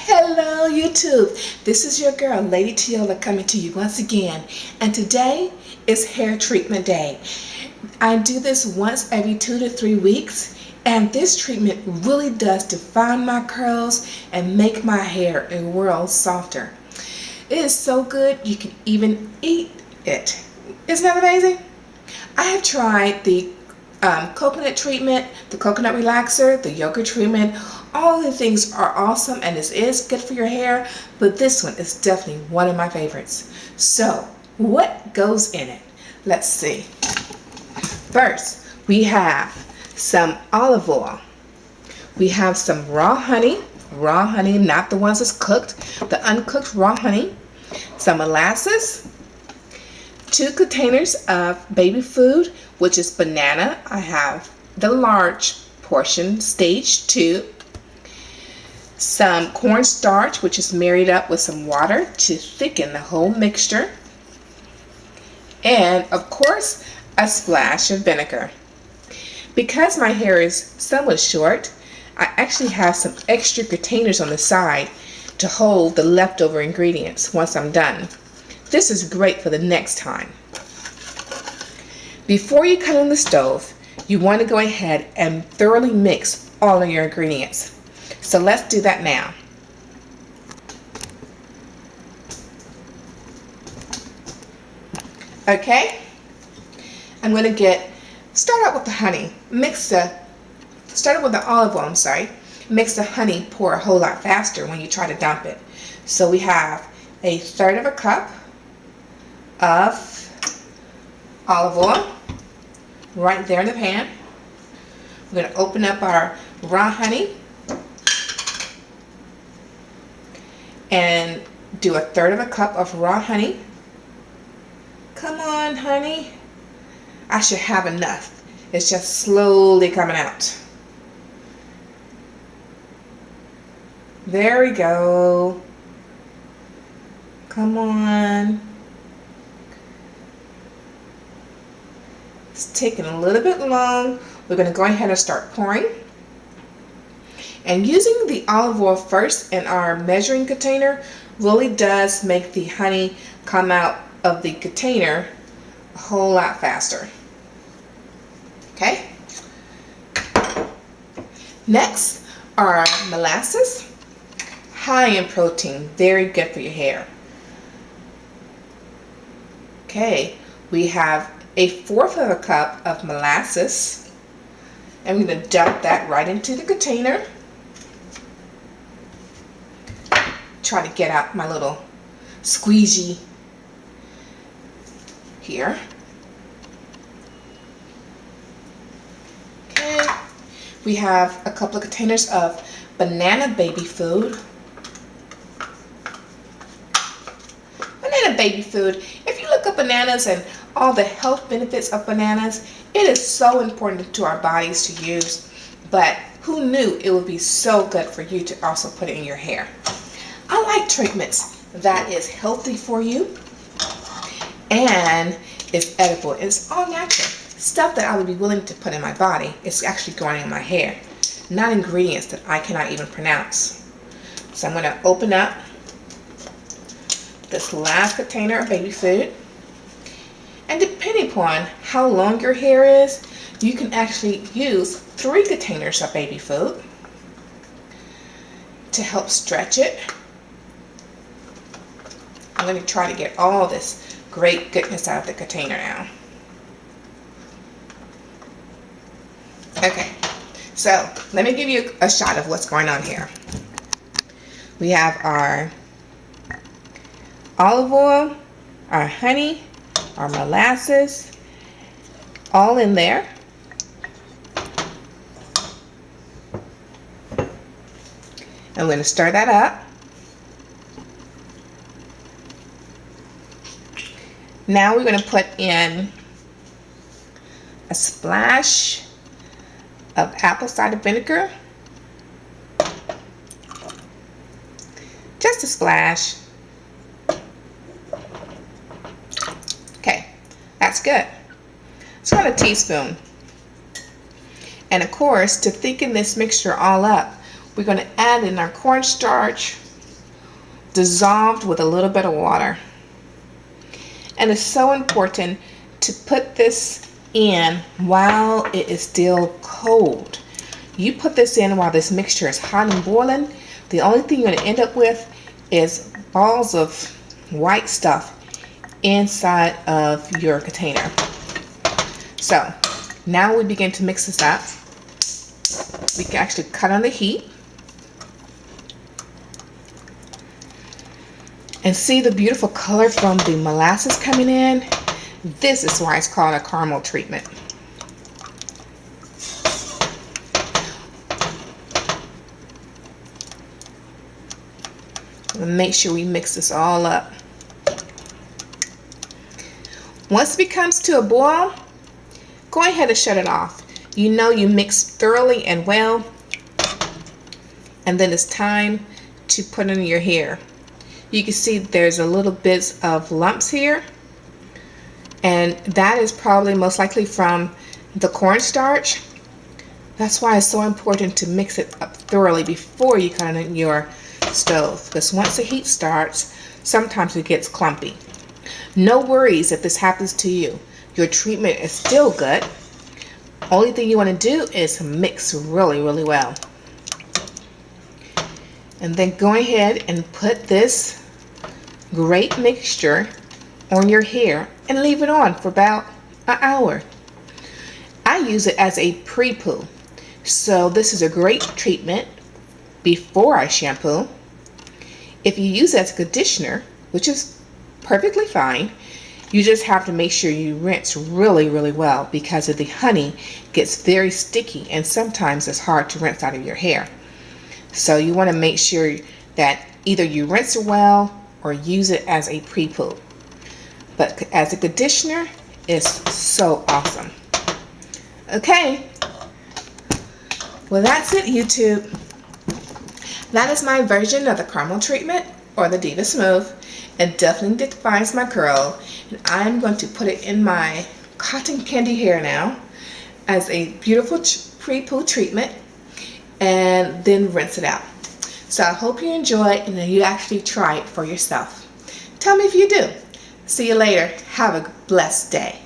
Hello YouTube, this is your girl Lady Tiola coming to you once again, and today is hair treatment day. I do this once every 2 to 3 weeks, and this treatment really does define my curls and make my hair a world softer. It is so good you can even eat it. Isn't that amazing? I have tried the coconut treatment, the coconut relaxer, the yogurt treatment. All the things are awesome and this is good for your hair, but this one is definitely one of my favorites. So what goes in it? Let's see. First, we have some olive oil. We have some raw honey, not the ones that's cooked, the uncooked raw honey, some molasses, 2 containers of baby food, which is banana. I have the large portion, stage 2. Some cornstarch, which is married up with some water to thicken the whole mixture. And of course, a splash of vinegar. Because my hair is somewhat short, I actually have some extra containers on the side to hold the leftover ingredients once I'm done. This is great for the next time. Before you cut on the stove, you want to go ahead and thoroughly mix all of your ingredients. So let's do that now. Okay, I'm going to start out with the honey. Start out with the olive oil, I'm sorry. Makes the honey pour a whole lot faster when you try to dump it. So we have 1/3 of a cup of olive oil right there in the pan. We're going to open up our raw honey and do 1/3 of a cup of raw honey. Come on, honey. I should have enough. It's just slowly coming out. There we go. Come on. It's taking a little bit long. We're going to go ahead and start pouring. And using the olive oil first in our measuring container really does make the honey come out of the container a whole lot faster. Okay. Next are molasses. High in protein, very good for your hair. Okay, we have 1/4 of a cup of molasses, and we're going to dump that right into the container. Try to get out my little squeegee here. Okay, we have a couple of containers of banana baby food. Banana baby food, if you look up bananas and all the health benefits of bananas, it is so important to our bodies to use, but who knew it would be so good for you to also put it in your hair. I like treatments that is healthy for you and it's edible. It's all natural. Stuff that I would be willing to put in my body is actually going in my hair, not ingredients that I cannot even pronounce. So I'm going to open up this last container of baby food. And depending upon how long your hair is, you can actually use 3 containers of baby food to help stretch it. I'm going to try to get all this great goodness out of the container now. Okay, so let me give you a shot of what's going on here. We have our olive oil, our honey, our molasses, all in there. I'm going to stir that up. Now we're going to put in a splash of apple cider vinegar. Just a splash. Okay, that's good. It's about a teaspoon. And of course, to thicken this mixture all up, we're going to add in our cornstarch, dissolved with a little bit of water. And it's so important to put this in while it is still cold. You put this in while this mixture is hot and boiling. The only thing you're going to end up with is balls of white stuff inside of your container. So now we begin to mix this up. We can actually cut on the heat and see the beautiful color from the molasses coming in. This is why it's called a caramel treatment. Make sure we mix this all up. Once it becomes to a boil, go ahead and shut it off. You know you mixed thoroughly and well, and then it's time to put in your hair. You can see there's a little bits of lumps here, and that is probably most likely from the cornstarch. That's why it's so important to mix it up thoroughly before you cut it in your stove, because once the heat starts, sometimes it gets clumpy. No worries if this happens to you. Your treatment is still good. Only thing you want to do is mix really, really well. And then go ahead and put this great mixture on your hair and leave it on for about an hour. I use it as a pre-poo. So this is a great treatment before I shampoo. If you use it as a conditioner, which is perfectly fine, you just have to make sure you rinse really, really well, because of the honey gets very sticky and sometimes it's hard to rinse out of your hair. So you want to make sure that either you rinse it well or use it as a pre-poo. But as a conditioner, it's so awesome. Okay, well that's it, YouTube. That is my version of the caramel treatment, or the Deva Smooth. It definitely defines my curl, and I'm going to put it in my cotton candy hair now as a beautiful pre-poo treatment, and then rinse it out. So I hope you enjoy it and that you actually try it for yourself. Tell me if you do. See you later. Have a blessed day.